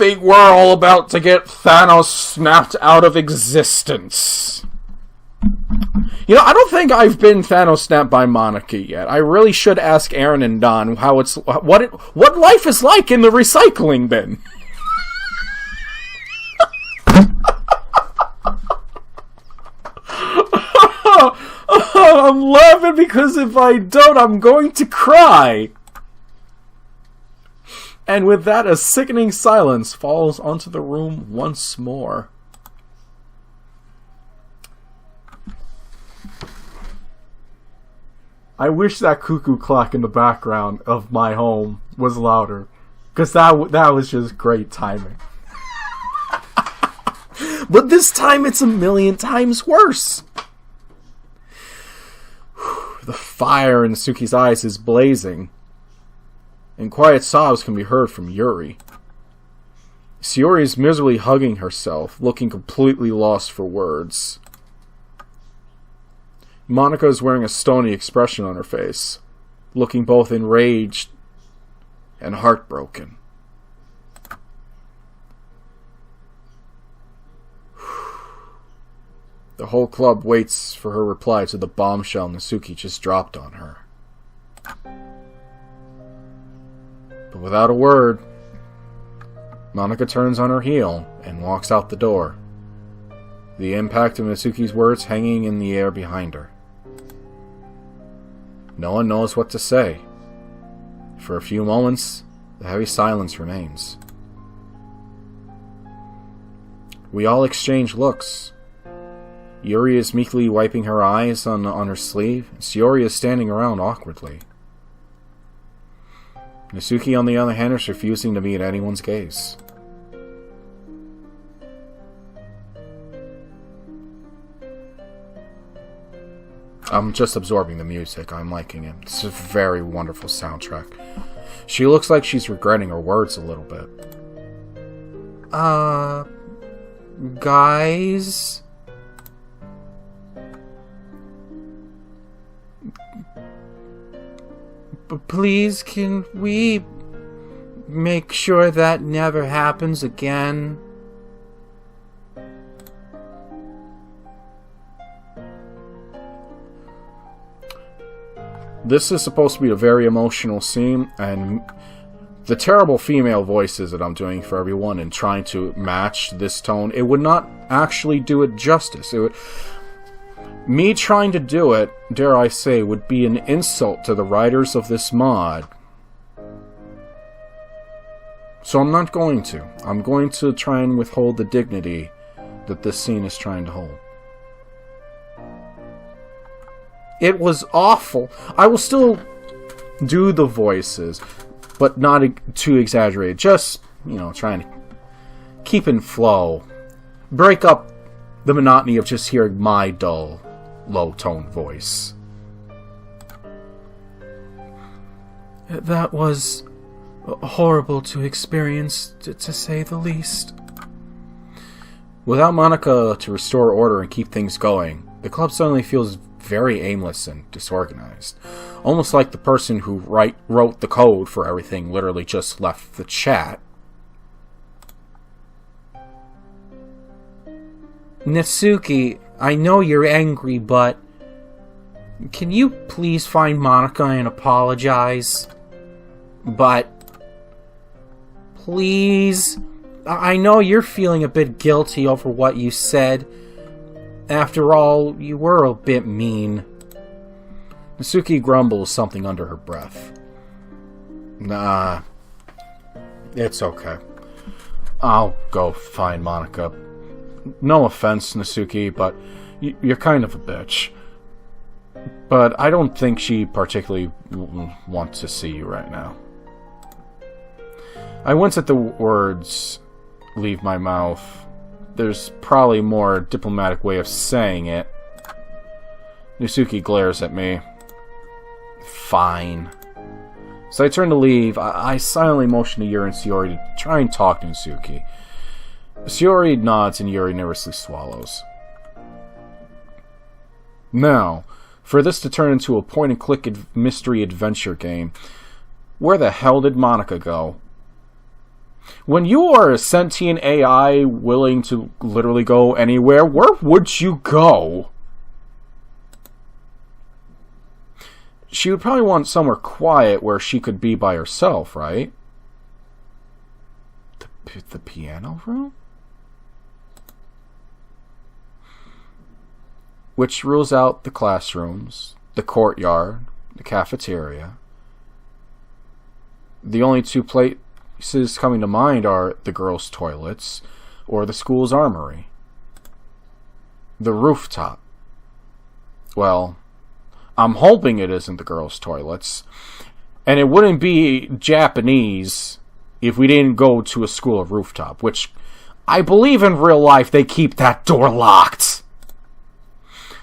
think we're all about to get Thanos snapped out of existence. You know, I don't think I've been Thanos snapped by Monica yet. I really should ask Aaron and Don what life is like in the recycling bin. I'm laughing because if I don't, I'm going to cry. And with that, a sickening silence falls onto the room once more. I wish that cuckoo clock in the background of my home was louder, because that was just great timing. But this time it's a million times worse. The fire in Suki's eyes is blazing, and quiet sobs can be heard from Yuri. Sayori is miserably hugging herself, looking completely lost for words. Monica is wearing a stony expression on her face, looking both enraged and heartbroken. The whole club waits for her reply to the bombshell Nasuki just dropped on her. But without a word, Monica turns on her heel and walks out the door, the impact of Nasuki's words hanging in the air behind her. No one knows what to say. For a few moments, the heavy silence remains. We all exchange looks. Yuri is meekly wiping her eyes on her sleeve. Sayori is standing around awkwardly. Nasuki, on the other hand, is refusing to meet anyone's gaze. I'm just absorbing the music. I'm liking it. It's a very wonderful soundtrack. She looks like she's regretting her words a little bit. Guys? Please, can we make sure that never happens again? This is supposed to be a very emotional scene, and the terrible female voices that I'm doing for everyone and trying to match this tone, it would not actually do it justice. Me trying to do it, dare I say, would be an insult to the writers of this mod. So I'm not going to. I'm going to try and withhold the dignity that this scene is trying to hold. It was awful. I will still do the voices, but not too exaggerated. Just, trying to keep in flow. Break up the monotony of just hearing my dull, low-toned voice. That was horrible to experience, to say the least. Without Monica to restore order and keep things going, the club suddenly feels very aimless and disorganized. Almost like the person who wrote the code for everything literally just left the chat. Natsuki, I know you're angry, but can you please find Monica and apologize? But please, I know you're feeling a bit guilty over what you said. After all, you were a bit mean. Natsuki grumbles something under her breath. Nah, it's okay. I'll go find Monica. No offense, Natsuki, but you're kind of a bitch. But I don't think she particularly wants to see you right now. I wince at the words leave my mouth. There's probably a more diplomatic way of saying it. Natsuki glares at me. Fine. So I turn to leave. I silently motion to Yuri and Sayori to try and talk to Natsuki. Sayori nods and Yuri nervously swallows. Now, for this to turn into a point-and-click mystery adventure game, where the hell did Monica go? When you are a sentient AI willing to literally go anywhere, where would you go? She would probably want somewhere quiet where she could be by herself, right? The piano room? Which rules out the classrooms, the courtyard, the cafeteria. The only two places coming to mind are the girls' toilets or the school's armory. The rooftop. Well, I'm hoping it isn't the girls' toilets. And it wouldn't be Japanese if we didn't go to a school rooftop, which I believe in real life they keep that door locked.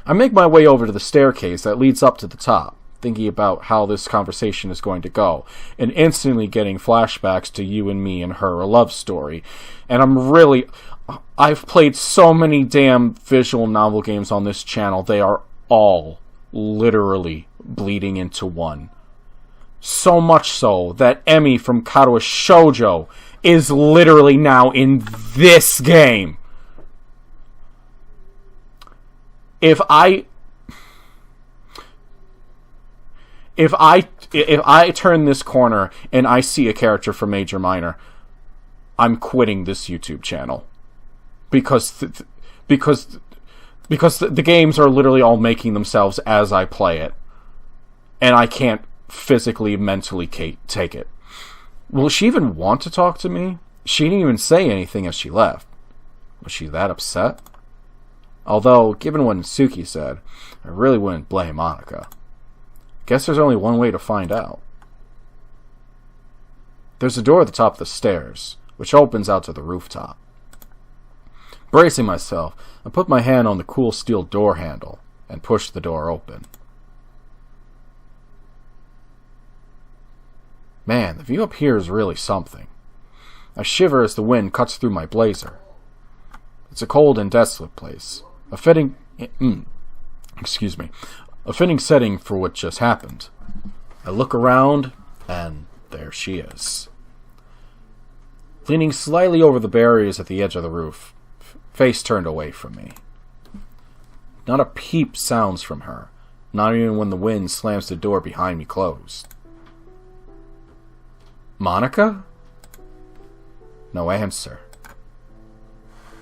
I make my way over to the staircase that leads up to the top, thinking about how this conversation is going to go, and instantly getting flashbacks to you and me and her, a love story. And I've played so many damn visual novel games on this channel, they are all literally bleeding into one. So much so that Emi from Kadoa Shoujo is literally now in this game. If I turn this corner and I see a character from Major Minor, I'm quitting this YouTube channel because the games are literally all making themselves as I play it, and I can't physically, mentally take it. Will she even want to talk to me? She didn't even say anything as she left. Was she that upset? Although, given what Suki said, I really wouldn't blame Monica. Guess there's only one way to find out. There's a door at the top of the stairs, which opens out to the rooftop. Bracing myself, I put my hand on the cool steel door handle and pushed the door open. Man, the view up here is really something. I shiver as the wind cuts through my blazer. It's a cold and desolate place. A fitting setting for what just happened. I look around, and there she is. Leaning slightly over the barriers at the edge of the roof, face turned away from me. Not a peep sounds from her, not even when the wind slams the door behind me closed. Monica? No answer.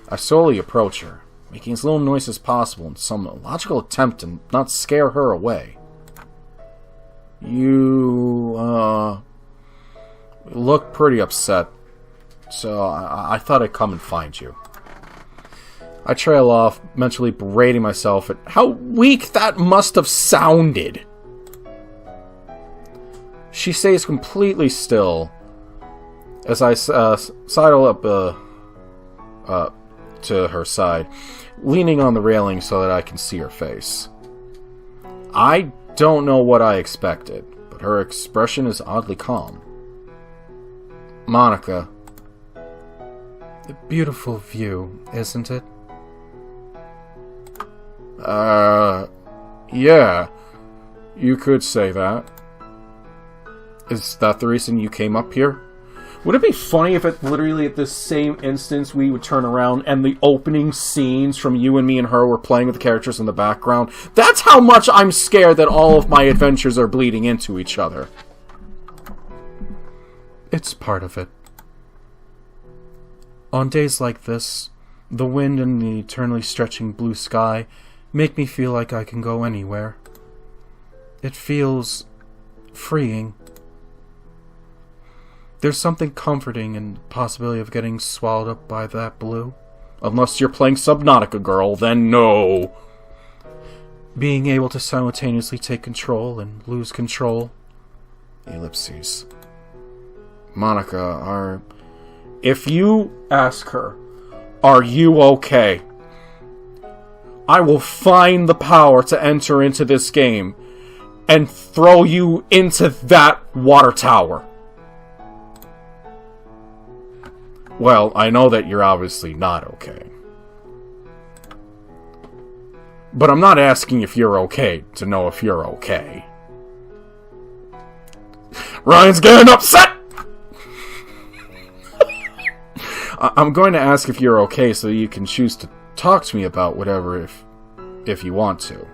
I slowly approach her, making as little noise as possible in some logical attempt to not scare her away. You, look pretty upset, so I thought I'd come and find you. I trail off, mentally berating myself at how weak that must have sounded. She stays completely still as I sidle up to her side, leaning on the railing so that I can see her face. I don't know what I expected, but her expression is oddly calm. Monica. A beautiful view, isn't it? Yeah. You could say that. Is that the reason you came up here? Would it be funny if it literally at this same instance we would turn around and the opening scenes from you and me and her were playing with the characters in the background? That's how much I'm scared that all of my adventures are bleeding into each other. It's part of it. On days like this, the wind and the eternally stretching blue sky make me feel like I can go anywhere. It feels freeing. There's something comforting in the possibility of getting swallowed up by that blue. Unless you're playing Subnautica, girl, then no. Being able to simultaneously take control and lose control. Ellipses. Monica, if you ask her, are you okay? I will find the power to enter into this game and throw you into that water tower. Well, I know that you're obviously not okay. But I'm not asking if you're okay to know if you're okay. Ryan's getting upset! I'm going to ask if you're okay so you can choose to talk to me about whatever if you want to.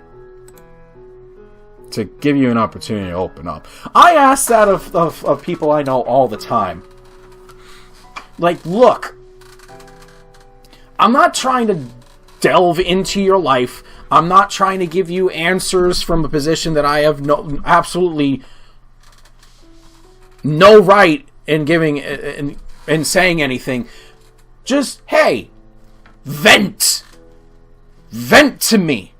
To give you an opportunity to open up. I ask that of people I know all the time. Like, look, I'm not trying to delve into your life. I'm not trying to give you answers from a position that I have absolutely no right in giving in saying anything. Just, hey, vent. Vent to me.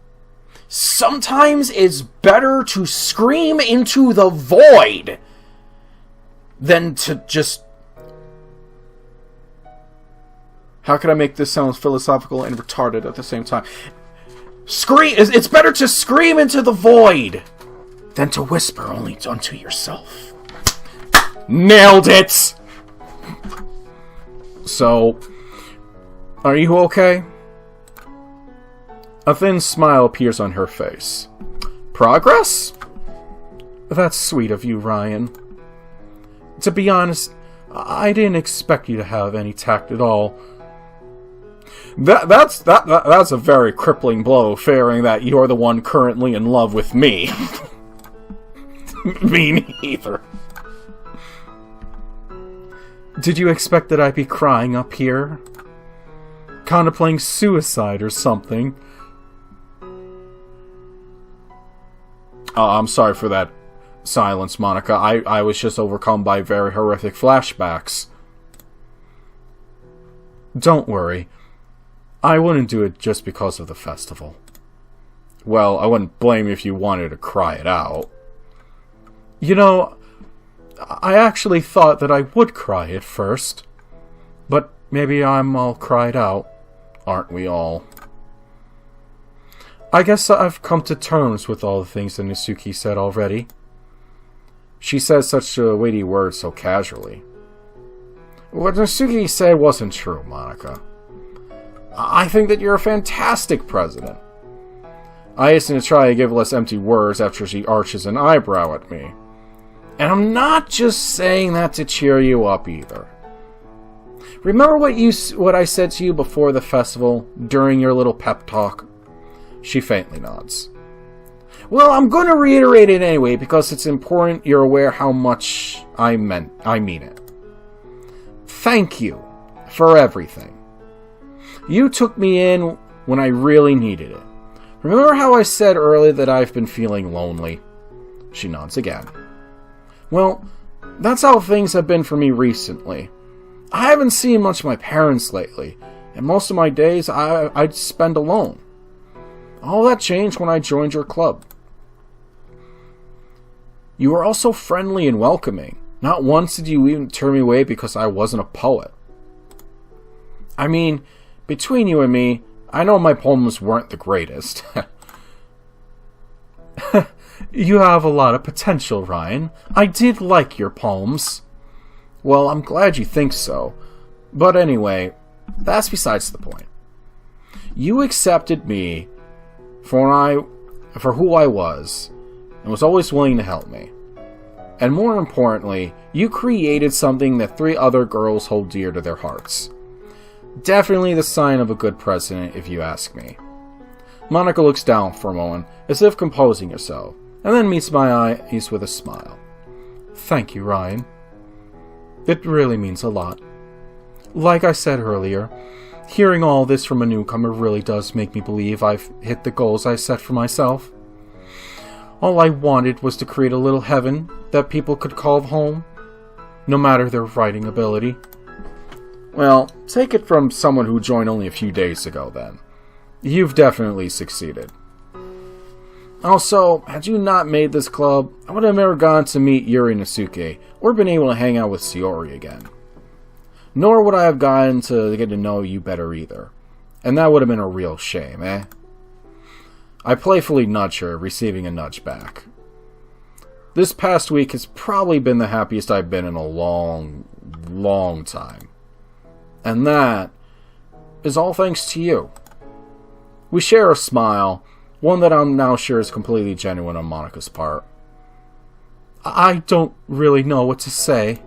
Sometimes it's better to scream into the void than to just... How can I make this sound philosophical and retarded at the same time? Scream! It's better to scream into the void than to whisper only unto yourself. Nailed it! So, are you okay? A thin smile appears on her face. Progress? That's sweet of you, Ryan. To be honest, I didn't expect you to have any tact at all. That's a very crippling blow, fearing that you're the one currently in love with me. Me neither. Did you expect that I'd be crying up here? Contemplating suicide or something? I'm sorry for that silence, Monica. I was just overcome by very horrific flashbacks. Don't worry. I wouldn't do it just because of the festival. Well, I wouldn't blame you if you wanted to cry it out. You know, I actually thought that I would cry at first. But maybe I'm all cried out. Aren't we all? I guess I've come to terms with all the things that Nisuki said already. She says such weighty words so casually. What Nisuki said wasn't true, Monica. I think that you're a fantastic president. I hasten to try to give less empty words after she arches an eyebrow at me. And I'm not just saying that to cheer you up either. Remember what I said to you before the festival, during your little pep talk? She faintly nods. Well, I'm going to reiterate it anyway, because it's important you're aware how much I mean it. Thank you for everything. You took me in when I really needed it. Remember how I said earlier that I've been feeling lonely? She nods again. Well, that's how things have been for me recently. I haven't seen much of my parents lately, and most of my days I'd spend alone. All that changed when I joined your club. You were also friendly and welcoming. Not once did you even turn me away because I wasn't a poet. I mean, between you and me, I know my poems weren't the greatest. You have a lot of potential, Ryan. I did like your poems. Well, I'm glad you think so. But anyway, that's besides the point. You accepted me for who I was, and was always willing to help me. And more importantly, you created something that 3 other girls hold dear to their hearts. Definitely the sign of a good president, if you ask me. Monica looks down for a moment, as if composing herself, and then meets my eyes with a smile. Thank you, Ryan. It really means a lot. Like I said earlier, hearing all this from a newcomer really does make me believe I've hit the goals I set for myself. All I wanted was to create a little heaven that people could call home, no matter their writing ability. Well, take it from someone who joined only a few days ago, then. You've definitely succeeded. Also, had you not made this club, I would have never gone to meet Yuri Nasuke, or been able to hang out with Shiori again. Nor would I have gotten to get to know you better either. And that would have been a real shame, eh? I playfully nudge her, receiving a nudge back. This past week has probably been the happiest I've been in a long, long time. And that is all thanks to you. We share a smile, one that I'm now sure is completely genuine on Monica's part. I don't really know what to say.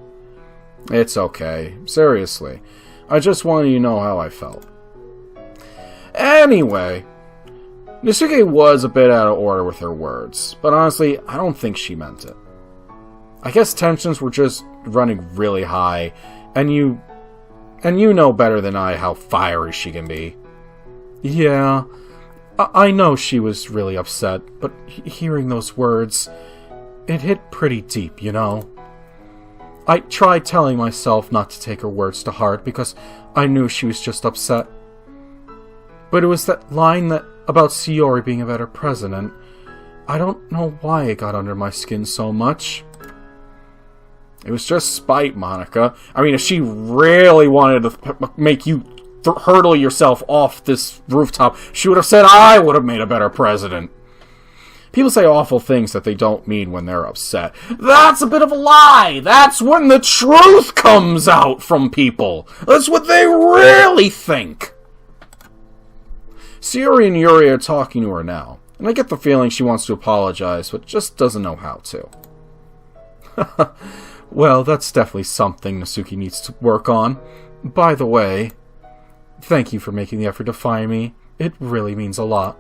It's okay. Seriously. I just wanted you to know how I felt. Anyway, Nasuke was a bit out of order with her words, but honestly, I don't think she meant it. I guess tensions were just running really high, and you know better than I how fiery she can be. Yeah, I know she was really upset, but hearing those words, it hit pretty deep, you know? I tried telling myself not to take her words to heart because I knew she was just upset. But it was that line about Sayori being a better president. I don't know why it got under my skin so much. It was just spite, Monica. I mean, if she really wanted to make you hurtle yourself off this rooftop, she would have said I would have made a better president. People say awful things that they don't mean when they're upset. That's a bit of a lie! That's when the truth comes out from people! That's what they really think! Sayori and Yuri are talking to her now, and I get the feeling she wants to apologize, but just doesn't know how to. Well, that's definitely something Nasuke needs to work on. By the way, thank you for making the effort to find me. It really means a lot.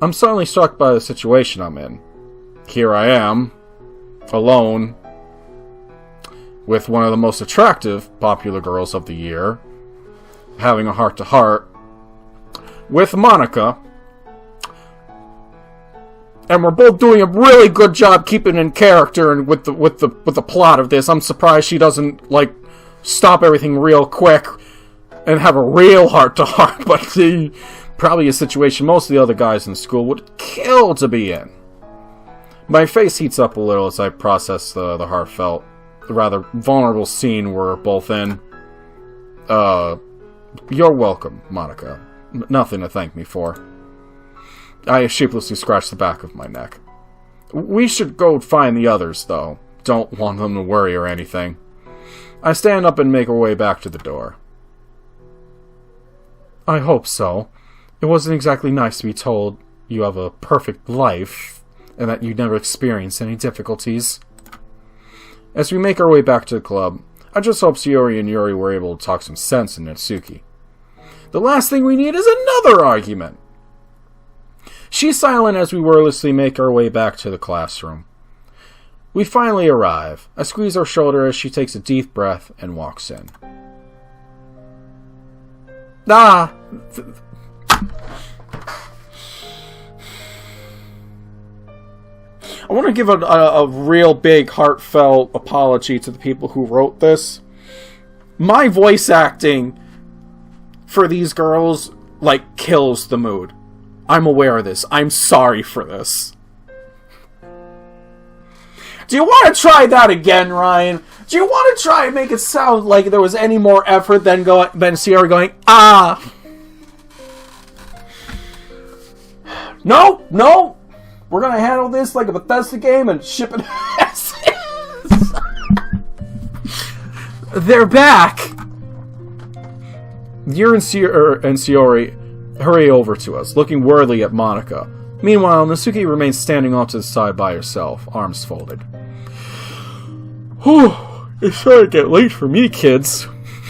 I'm suddenly struck by the situation I'm in. Here I am, alone, with one of the most attractive popular girls of the year, having a heart-to-heart, with Monica, and we're both doing a really good job keeping in character and with the plot of this. I'm surprised she doesn't stop everything real quick and have a real heart-to-heart, but probably a situation most of the other guys in school would kill to be in. My face heats up a little as I process the heartfelt, rather vulnerable scene we're both in. You're welcome, Monica. Nothing to thank me for. I sheepishly scratch the back of my neck. We should go find the others, though. Don't want them to worry or anything. I stand up and make our way back to the door. I hope so. It wasn't exactly nice to be told you have a perfect life, and that you never experienced any difficulties. As we make our way back to the club, I just hope Sayori and Yuri were able to talk some sense into Natsuki. The last thing we need is another argument! She's silent as we wordlessly make our way back to the classroom. We finally arrive. I squeeze her shoulder as she takes a deep breath and walks in. I want to give a real big, heartfelt apology to the people who wrote this. My voice acting for these girls, kills the mood. I'm aware of this. I'm sorry for this. Do you want to try that again, Ryan? Do you want to try and make it sound like there was any more effort than Sayori going, ah? No! We're gonna handle this like a Bethesda game and ship it as is. They're back! Yuri and Sayori hurry over to us, looking worriedly at Monica. Meanwhile, Natsuki remains standing off to the side by herself, arms folded. Whew, it's starting to get late for me, kids.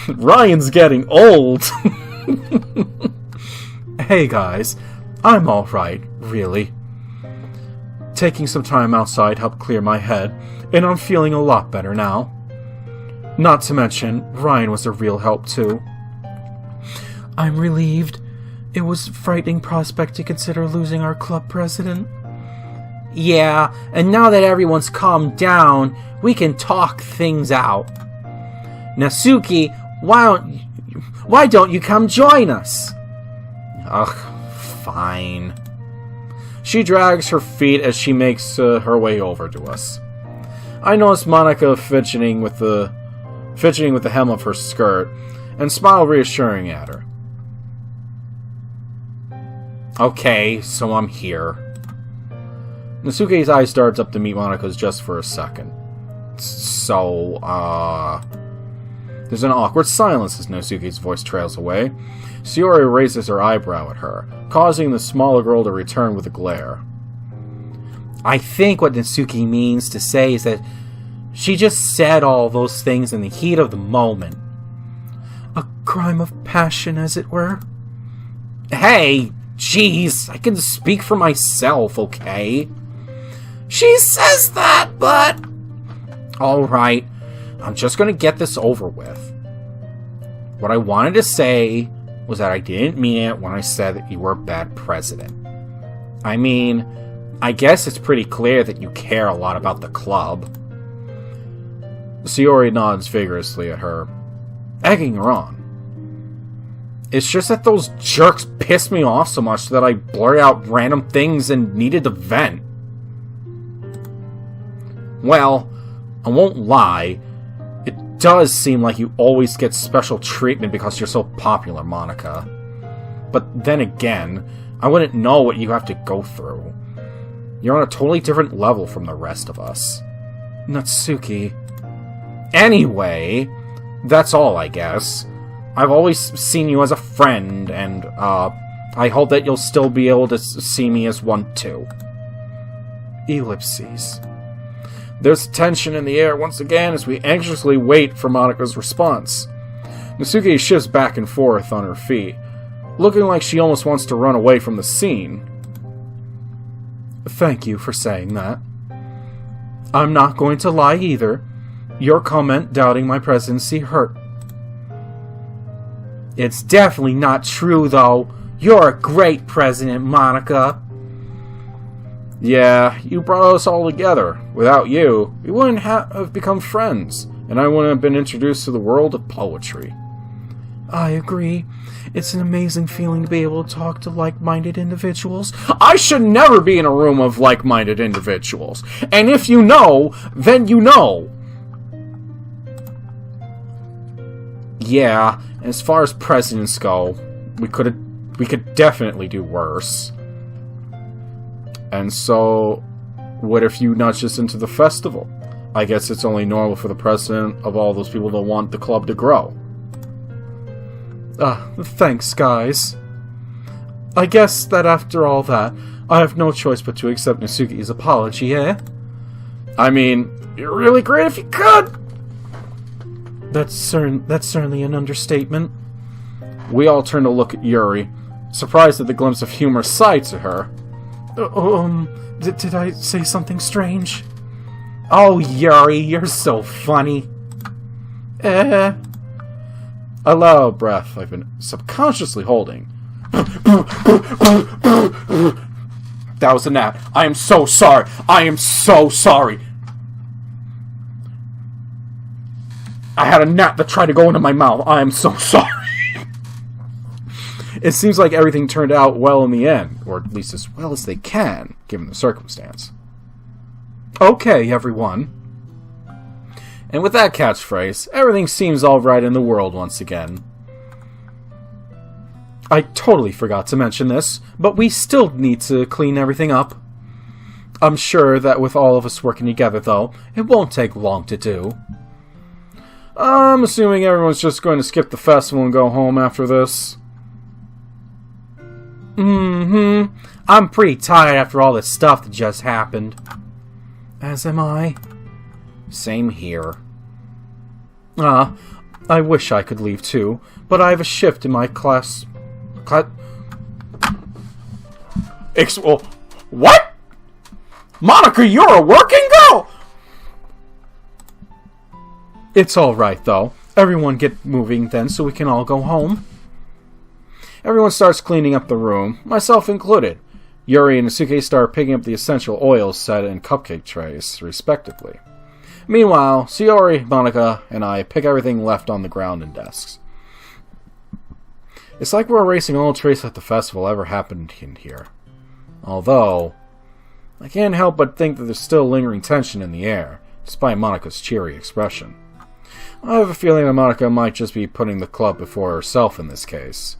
Ryan's getting old. Hey guys, I'm alright, really. Taking some time outside helped clear my head, and I'm feeling a lot better now. Not to mention, Ryan was a real help too. I'm relieved. It was a frightening prospect to consider losing our club president. Yeah, and now that everyone's calmed down, we can talk things out. Natsuki, why don't you come join us? Ugh, fine. She drags her feet as she makes her way over to us. I notice Monica fidgeting with the hem of her skirt, and smile reassuring at her. Okay, so I'm here. Natsuki's eyes darts up to meet Monica's just for a second. So, There's an awkward silence as Natsuki's voice trails away. Sayori raises her eyebrow at her, causing the smaller girl to return with a glare. I think what Natsuki means to say is that she just said all those things in the heat of the moment. crime of passion, as it were. Hey, jeez, I can speak for myself, okay? She says that, but... Alright, I'm just gonna get this over with. What I wanted to say was that I didn't mean it when I said that you were a bad president. I mean, I guess it's pretty clear that you care a lot about the club. Sayori nods vigorously at her, egging her on. It's just that those jerks pissed me off so much that I blurted out random things and needed to vent. Well, I won't lie, it does seem like you always get special treatment because you're so popular, Monica. But then again, I wouldn't know what you have to go through. You're on a totally different level from the rest of us. Natsuki. Anyway, that's all, I guess. I've always seen you as a friend, and, I hope that you'll still be able to see me as one, too. Ellipses. There's tension in the air once again as we anxiously wait for Monika's response. Natsuki shifts back and forth on her feet, looking like she almost wants to run away from the scene. Thank you for saying that. I'm not going to lie either. Your comment doubting my presidency hurt. It's definitely not true, though. You're a great president, Monica. Yeah, you brought us all together. Without you, we wouldn't have become friends, and I wouldn't have been introduced to the world of poetry. I agree. It's an amazing feeling to be able to talk to like-minded individuals. I should never be in a room of like-minded individuals. And if you know, then you know. Yeah, and as far as presidents go, we could definitely do worse. And so, what if you nudge us into the festival? I guess it's only normal for the president of all those people that want the club to grow. Thanks, guys. I guess that after all that, I have no choice but to accept Natsuki's apology, eh? I mean, you're really great if you could! That's certainly an understatement. We all turn to look at Yuri, surprised at the glimpse of humor side to her. Did I say something strange? Oh, Yuri, you're so funny. A loud breath I've been subconsciously holding. That was a gnat. I am so sorry. I am so sorry. I had a gnat that tried to go into my mouth. I am so sorry. It seems like everything turned out well in the end, or at least as well as they can, given the circumstance. Okay, everyone. And with that catchphrase, everything seems alright in the world once again. I totally forgot to mention this, but we still need to clean everything up. I'm sure that with all of us working together, though, it won't take long to do. I'm assuming everyone's just going to skip the festival and go home after this. I'm pretty tired after all this stuff that just happened. As am I. Same here. I wish I could leave too, but I have a shift in my class... What? Monica, you're a working girl! It's alright, though. Everyone get moving then so we can all go home. Everyone starts cleaning up the room, myself included. Yuri and Natsuki start picking up the essential oils set in cupcake trays, respectively. Meanwhile, Sayori, Monica, and I pick everything left on the ground and desks. It's like we're erasing all trace that the festival ever happened in here. Although, I can't help but think that there's still lingering tension in the air, despite Monica's cheery expression. I have a feeling that Monica might just be putting the club before herself in this case.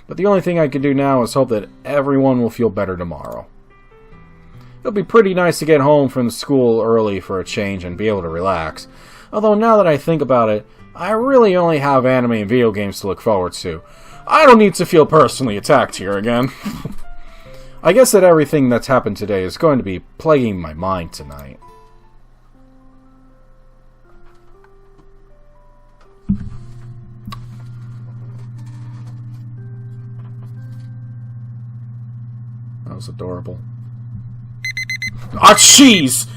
But the only thing I can do now is hope that everyone will feel better tomorrow. It'll be pretty nice to get home from school early for a change and be able to relax. Although now that I think about it, I really only have anime and video games to look forward to. I don't need to feel personally attacked here again. I guess that everything that's happened today is going to be plaguing my mind tonight. That was adorable. Ah, jeez!